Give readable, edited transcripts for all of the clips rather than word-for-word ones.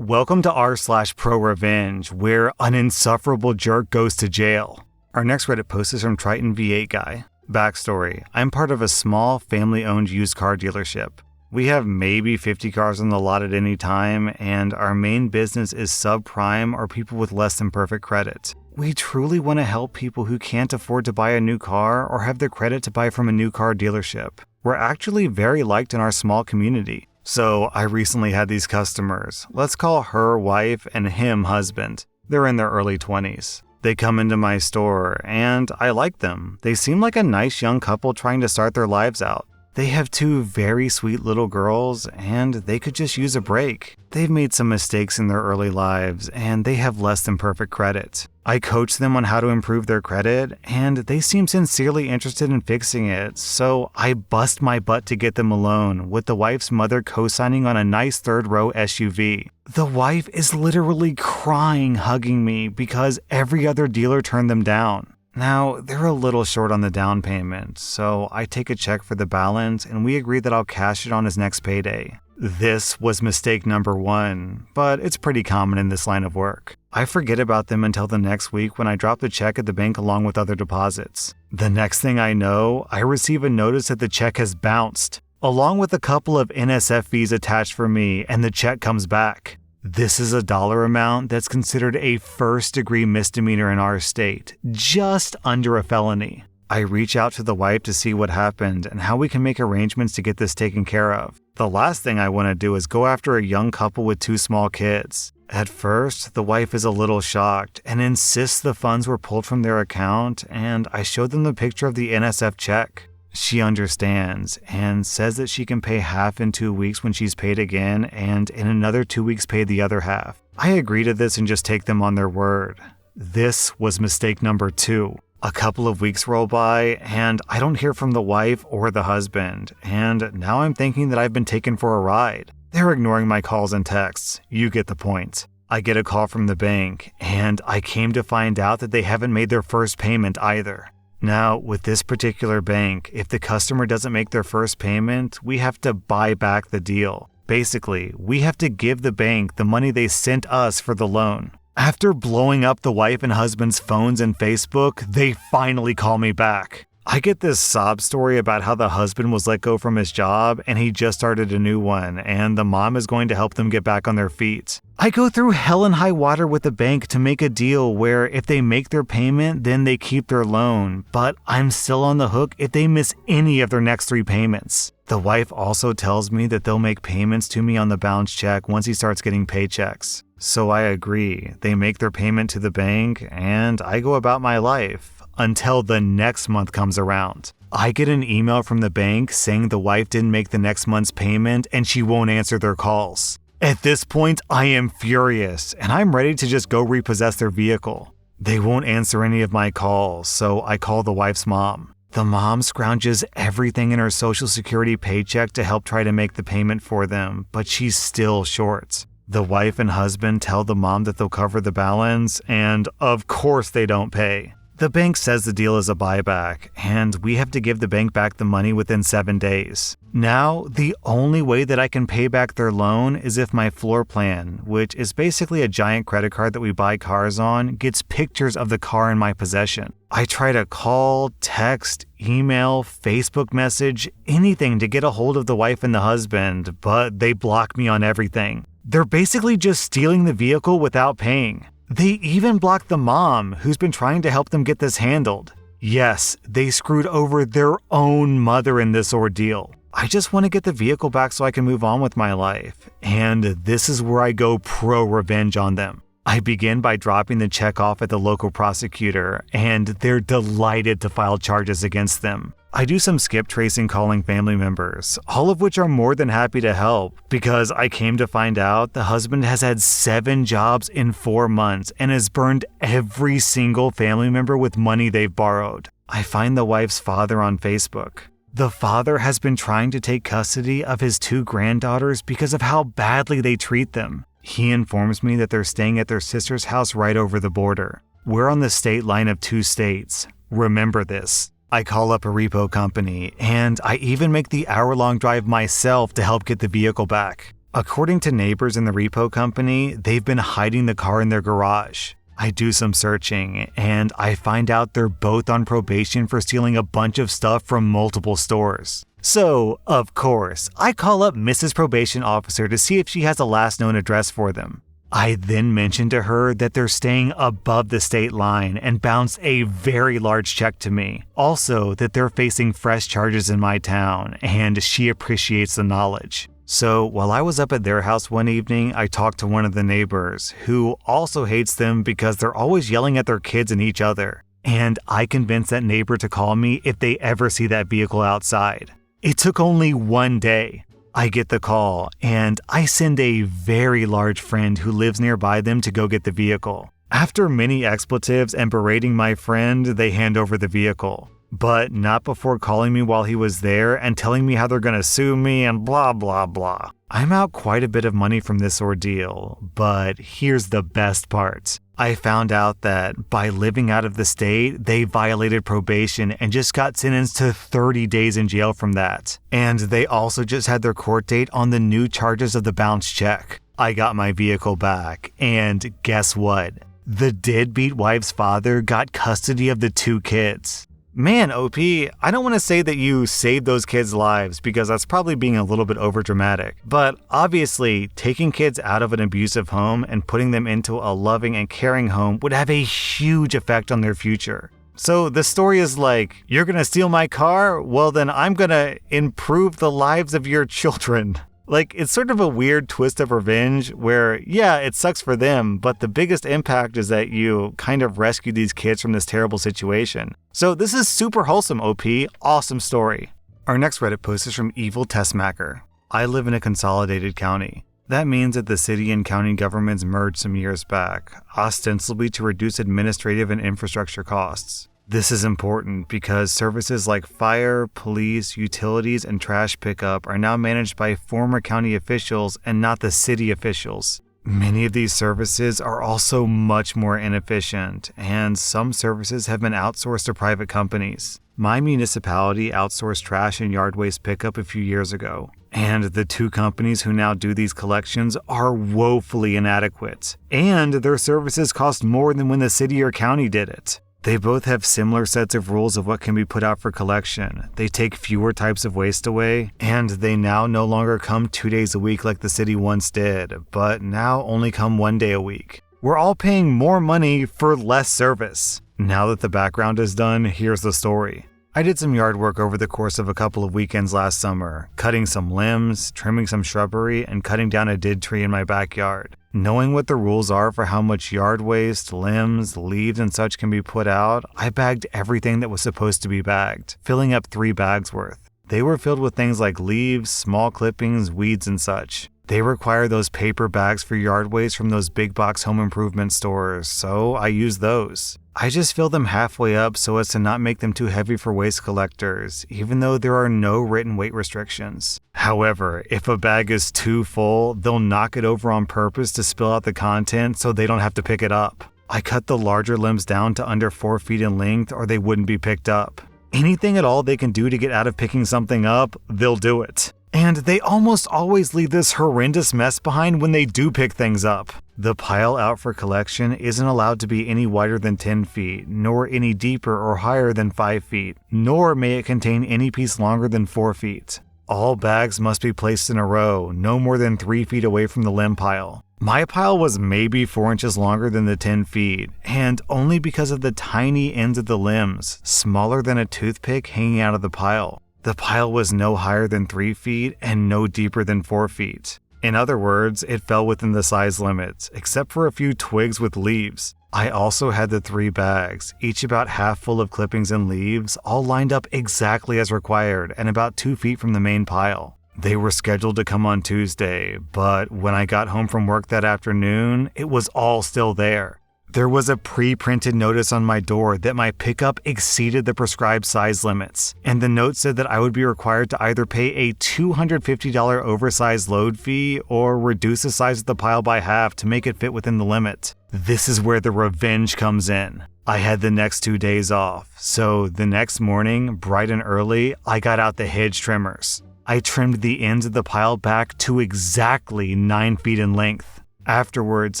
Welcome to r/slash Prorevenge, where an insufferable jerk goes to jail. Our next Reddit post is from Triton V8 Guy. Backstory: I'm part of a small, family-owned used car dealership. We have maybe 50 cars on the lot at any time, and our main business is subprime or people with less than perfect credit. We truly want to help people who can't afford to buy a new car or have the credit to buy from a new car dealership. We're actually very liked in our small community. So I recently had these customers. Let's call her wife and him husband. They're in their early 20s. They come into my store, and I like them. They seem like a nice young couple trying to start their lives out. They have two very sweet little girls, and they could just use a break. They've made some mistakes in their early lives, and they have less than perfect credit. I coach them on how to improve their credit, and they seem sincerely interested in fixing it, so I bust my butt to get them a loan, with the wife's mother co-signing on a nice third-row SUV. The wife is literally crying, hugging me, because every other dealer turned them down. Now, they're a little short on the down payment, so I take a check for the balance and we agree that I'll cash it on his next payday. This was mistake number one, but it's pretty common in this line of work. I forget about them until the next week when I drop the check at the bank along with other deposits. The next thing I know, I receive a notice that the check has bounced, along with a couple of NSF fees attached for me, and the check comes back. This is a dollar amount that's considered a first-degree misdemeanor in our state, just under a felony. I reach out to the wife to see what happened and how we can make arrangements to get this taken care of. The last thing I want to do is go after a young couple with two small kids. At first, the wife is a little shocked and insists the funds were pulled from their account, and I show them the picture of the NSF check. She understands and says that she can pay half in 2 weeks when she's paid again, and in another 2 weeks pay the other half. I agree to this and just take them on their word. This was mistake number 2. A couple of weeks roll by and I don't hear from the wife or the husband, and now I'm thinking that I've been taken for a ride. They're ignoring my calls and texts. You get the point. I get a call from the bank, and I came to find out that they haven't made their first payment either. Now, with this particular bank, if the customer doesn't make their first payment, we have to buy back the deal. Basically, we have to give the bank the money they sent us for the loan. After blowing up the wife and husband's phones and Facebook, they finally call me back. I get this sob story about how the husband was let go from his job and he just started a new one, and the mom is going to help them get back on their feet. I go through hell and high water with the bank to make a deal where if they make their payment, then they keep their loan, but I'm still on the hook if they miss any of their next 3 payments. The wife also tells me that they'll make payments to me on the bounce check once he starts getting paychecks. So I agree. They make their payment to the bank, and I go about my life until the next month comes around. I get an email from the bank saying the wife didn't make the next month's payment and she won't answer their calls. At this point, I am furious, and I'm ready to just go repossess their vehicle. They won't answer any of my calls, so I call the wife's mom. The mom scrounges everything in her Social Security paycheck to help try to make the payment for them, but she's still short. The wife and husband tell the mom that they'll cover the balance, and of course they don't pay. The bank says the deal is a buyback, and we have to give the bank back the money within 7 days. Now, the only way that I can pay back their loan is if my floor plan, which is basically a giant credit card that we buy cars on, gets pictures of the car in my possession. I try to call, text, email, Facebook message, anything to get a hold of the wife and the husband, but they block me on everything. They're basically just stealing the vehicle without paying. They even blocked the mom, who's been trying to help them get this handled. Yes, they screwed over their own mother in this ordeal. I just want to get the vehicle back so I can move on with my life. And this is where I go pro-revenge on them. I begin by dropping the check off at the local prosecutor, and they're delighted to file charges against them. I do some skip tracing calling family members, all of which are more than happy to help, because I came to find out the husband has had 7 jobs in 4 months and has burned every single family member with money they've borrowed. I find the wife's father on Facebook. The father has been trying to take custody of his 2 granddaughters because of how badly they treat them. He informs me that they're staying at their sister's house right over the border. We're on the state line of 2 states. Remember this. I call up a repo company, and I even make the hour-long drive myself to help get the vehicle back. According to neighbors in the repo company, they've been hiding the car in their garage. I do some searching, and I find out they're both on probation for stealing a bunch of stuff from multiple stores. So, of course, I call up Mrs. Probation Officer to see if she has a last known address for them. I then mentioned to her that they're staying above the state line and bounced a very large check to me. Also, that they're facing fresh charges in my town, and she appreciates the knowledge. So while I was up at their house one evening, I talked to one of the neighbors, who also hates them because they're always yelling at their kids and each other. And I convinced that neighbor to call me if they ever see that vehicle outside. It took only one day. I get the call, and I send a very large friend who lives nearby them to go get the vehicle. After many expletives and berating my friend, they hand over the vehicle. But not before calling me while he was there and telling me how they're gonna sue me and blah blah blah. I'm out quite a bit of money from this ordeal, but here's the best part. I found out that by living out of the state, they violated probation and just got sentenced to 30 days in jail from that. And they also just had their court date on the new charges of the bounce check. I got my vehicle back, and guess what? The deadbeat wife's father got custody of the 2 kids. Man, OP, I don't want to say that you saved those kids' lives because that's probably being a little bit overdramatic. But obviously, taking kids out of an abusive home and putting them into a loving and caring home would have a huge effect on their future. So the story is like, you're going to steal my car? Well, then I'm going to improve the lives of your children. Like, it's sort of a weird twist of revenge where, yeah, it sucks for them, but the biggest impact is that you kind of rescued these kids from this terrible situation. So this is super wholesome, OP. Awesome story. Our next Reddit post is from Evil Testmacker. I live in a consolidated county. That means that the city and county governments merged some years back, ostensibly to reduce administrative and infrastructure costs. This is important because services like fire, police, utilities, and trash pickup are now managed by former county officials and not the city officials. Many of these services are also much more inefficient, and some services have been outsourced to private companies. My municipality outsourced trash and yard waste pickup a few years ago, and the 2 companies who now do these collections are woefully inadequate, and their services cost more than when the city or county did it. They both have similar sets of rules of what can be put out for collection. They take fewer types of waste away, and they now no longer come 2 days a week like the city once did, but now only come 1 day a week. We're all paying more money for less service. Now that the background is done, here's the story. I did some yard work over the course of a couple of weekends last summer, cutting some limbs, trimming some shrubbery, and cutting down a dead tree in my backyard. Knowing what the rules are for how much yard waste, limbs, leaves, and such can be put out, I bagged everything that was supposed to be bagged, filling up 3 bags worth. They were filled with things like leaves, small clippings, weeds, and such. They require those paper bags for yard waste from those big box home improvement stores, so I used those. I just fill them halfway up so as to not make them too heavy for waste collectors, even though there are no written weight restrictions. However, if a bag is too full, they'll knock it over on purpose to spill out the content so they don't have to pick it up. I cut the larger limbs down to under 4 feet in length or they wouldn't be picked up. Anything at all they can do to get out of picking something up, they'll do it. And they almost always leave this horrendous mess behind when they do pick things up. The pile out for collection isn't allowed to be any wider than 10 feet, nor any deeper or higher than 5 feet, nor may it contain any piece longer than 4 feet. All bags must be placed in a row, no more than 3 feet away from the limb pile. My pile was maybe 4 inches longer than the 10 feet, and only because of the tiny ends of the limbs, smaller than a toothpick hanging out of the pile. The pile was no higher than 3 feet and no deeper than 4 feet. In other words, it fell within the size limits, except for a few twigs with leaves. I also had the 3 bags, each about half full of clippings and leaves, all lined up exactly as required and about 2 feet from the main pile. They were scheduled to come on Tuesday, but when I got home from work that afternoon, it was all still there. There was a pre-printed notice on my door that my pickup exceeded the prescribed size limits, and the note said that I would be required to either pay a $250 oversized load fee or reduce the size of the pile by half to make it fit within the limit. This is where the revenge comes in. I had the next 2 days off, so the next morning, bright and early, I got out the hedge trimmers. I trimmed the ends of the pile back to exactly 9 feet in length. Afterwards,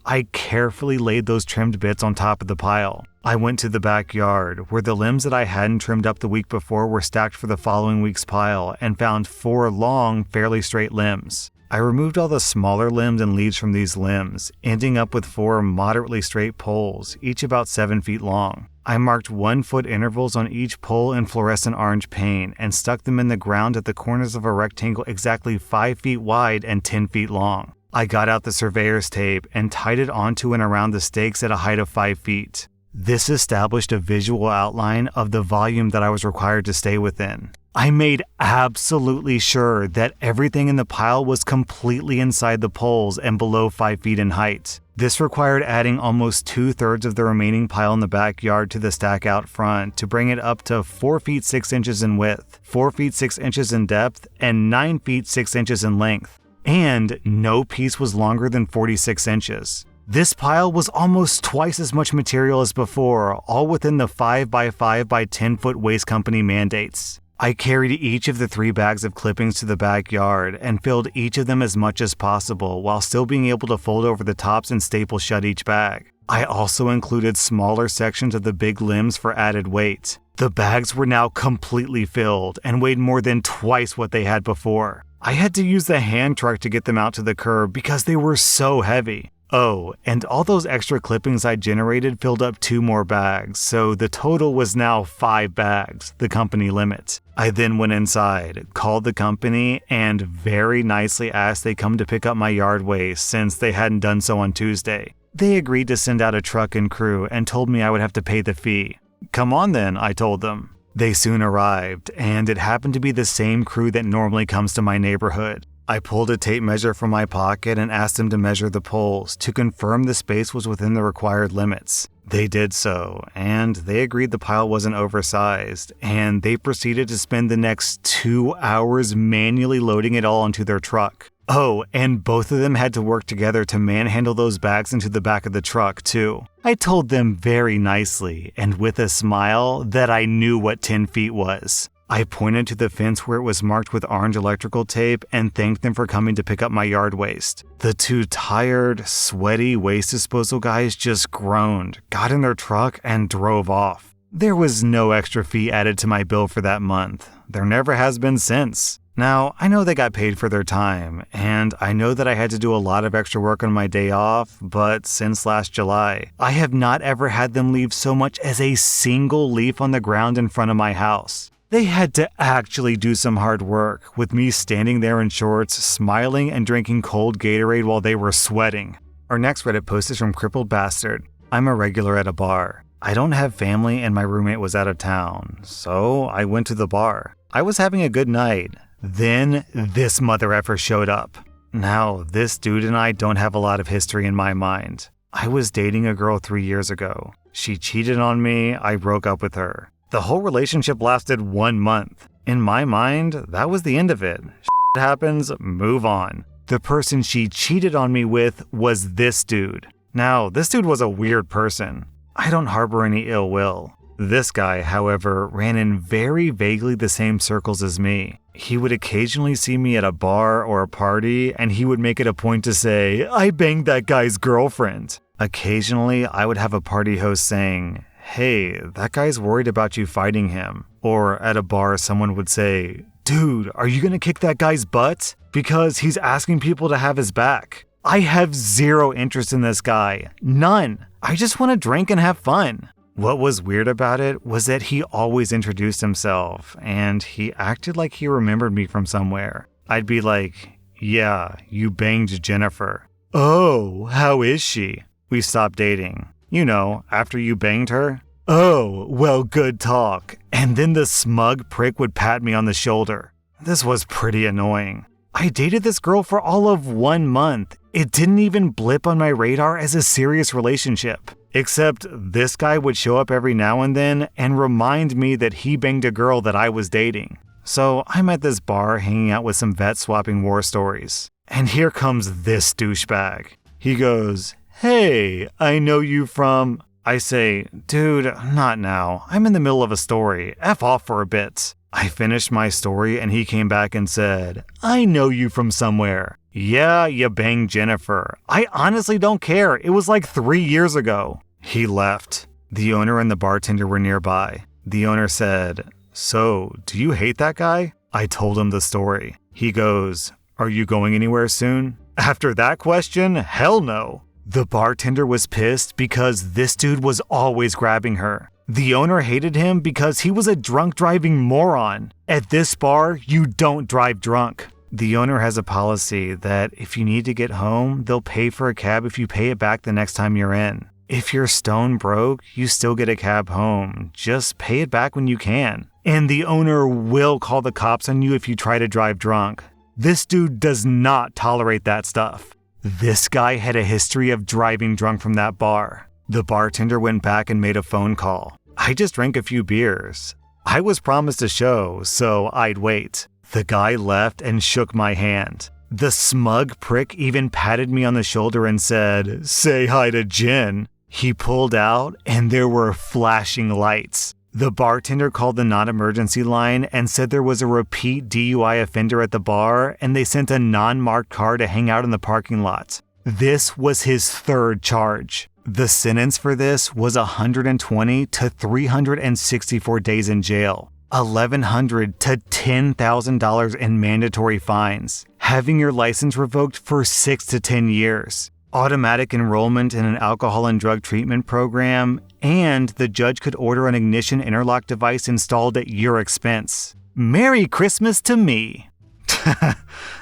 I carefully laid those trimmed bits on top of the pile. I went to the backyard, where the limbs that I hadn't trimmed up the week before were stacked for the following week's pile, and found 4 long, fairly straight limbs. I removed all the smaller limbs and leaves from these limbs, ending up with 4 moderately straight poles, each about 7 feet long. I marked 1-foot intervals on each pole in fluorescent orange paint and stuck them in the ground at the corners of a rectangle exactly 5 feet wide and 10 feet long. I got out the surveyor's tape and tied it onto and around the stakes at a height of 5 feet. This established a visual outline of the volume that I was required to stay within. I made absolutely sure that everything in the pile was completely inside the poles and below 5 feet in height. This required adding almost 2/3 of the remaining pile in the backyard to the stack out front to bring it up to 4 feet 6 inches in width, 4 feet 6 inches in depth, and 9 feet 6 inches in length. And no piece was longer than 46 inches. This pile was almost twice as much material as before, all within the 5x5 by 10 foot waste company mandates. I carried each of the 3 bags of clippings to the backyard and filled each of them as much as possible while still being able to fold over the tops and staple shut each bag. I also included smaller sections of the big limbs for added weight. The bags were now completely filled and weighed more than twice what they had before. I had to use the hand truck to get them out to the curb because they were so heavy. Oh, and all those extra clippings I generated filled up 2 more bags, so the total was now 5 bags, the company limit. I then went inside, called the company, and very nicely asked they come to pick up my yard waste since they hadn't done so on Tuesday. They agreed to send out a truck and crew and told me I would have to pay the fee. Come on then, I told them. They soon arrived, and it happened to be the same crew that normally comes to my neighborhood. I pulled a tape measure from my pocket and asked them to measure the poles to confirm the space was within the required limits. They did so, and they agreed the pile wasn't oversized, and they proceeded to spend the next 2 hours manually loading it all onto their truck. Oh, and both of them had to work together to manhandle those bags into the back of the truck, too. I told them very nicely, and with a smile, that I knew what 10 feet was. I pointed to the fence where it was marked with orange electrical tape and thanked them for coming to pick up my yard waste. The 2 tired, sweaty waste disposal guys just groaned, got in their truck, and drove off. There was no extra fee added to my bill for that month. There never has been since. Now, I know they got paid for their time, and I know that I had to do a lot of extra work on my day off, but since last July, I have not ever had them leave so much as a single leaf on the ground in front of my house. They had to actually do some hard work, with me standing there in shorts, smiling and drinking cold Gatorade while they were sweating. Our next Reddit post is from Crippled Bastard. I'm a regular at a bar. I don't have family and my roommate was out of town, so I went to the bar. I was having a good night. Then this mother effer showed up. Now, this dude and I don't have a lot of history in my mind. I was dating a girl 3 years ago. She cheated on me, I broke up with her. The whole relationship lasted 1 month. In my mind, that was the end of it. Shit happens, move on. The person she cheated on me with was this dude. Now, this dude was a weird person. I don't harbor any ill will. This guy, however, ran in very vaguely the same circles as me. He would occasionally see me at a bar or a party, and he would make it a point to say, "I banged that guy's girlfriend." Occasionally, I would have a party host saying, "Hey, that guy's worried about you fighting him." Or at a bar, someone would say, "Dude, are you gonna kick that guy's butt? Because he's asking people to have his back." I have zero interest in this guy. None. I just want to drink and have fun. What was weird about it was that he always introduced himself, and he acted like he remembered me from somewhere. I'd be like, "Yeah, you banged Jennifer." "Oh, how is she?" We stopped dating. You know, after you banged her. "Oh, well, good talk." And then the smug prick would pat me on the shoulder. This was pretty annoying. I dated this girl for all of 1 month. It didn't even blip on my radar as a serious relationship. Except this guy would show up every now and then and remind me that he banged a girl that I was dating. So I'm at this bar hanging out with some vets swapping war stories. And here comes this douchebag. He goes, "Hey, I know you from..." I say, "Dude, not now. I'm in the middle of a story. F off for a bit." I finished my story and he came back and said, I know you from somewhere. Yeah, you banged Jennifer. I honestly don't care. It was like 3 years ago. He left. The owner and the bartender were nearby. The owner said, So, do you hate that guy? I told him the story. He goes, Are you going anywhere soon? After that question, hell no. The bartender was pissed because this dude was always grabbing her. The owner hated him because he was a drunk driving moron. At this bar, you don't drive drunk. The owner has a policy that if you need to get home, they'll pay for a cab if you pay it back the next time you're in. If you're stone broke, you still get a cab home. Just pay it back when you can. And the owner will call the cops on you if you try to drive drunk. This dude does not tolerate that stuff. This guy had a history of driving drunk from that bar. The bartender went back and made a phone call. I just drank a few beers. I was promised a show, so I'd wait. The guy left and shook my hand. The smug prick even patted me on the shoulder and said, Say hi to Jen. He pulled out and there were flashing lights. The bartender called the non-emergency line and said there was a repeat DUI offender at the bar and they sent a non-marked car to hang out in the parking lot. This was his third charge. The sentence for this was 120 to 364 days in jail, $1,100 to $10,000 in mandatory fines, having your license revoked for 6 to 10 years, automatic enrollment in an alcohol and drug treatment program, and the judge could order an ignition interlock device installed at your expense. Merry Christmas to me!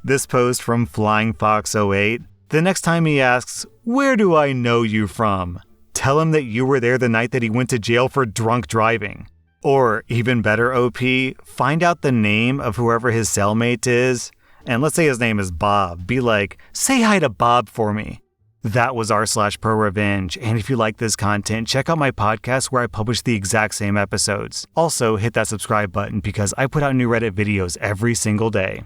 This post from Flying Fox 08. The next time he asks, Where do I know you from? Tell him that you were there the night that he went to jail for drunk driving. Or, even better, OP, find out the name of whoever his cellmate is, and let's say his name is Bob. Be like, say hi to Bob for me. That was r/Prorevenge, and if you like this content, check out my podcast where I publish the exact same episodes. Also, hit that subscribe button because I put out new Reddit videos every single day.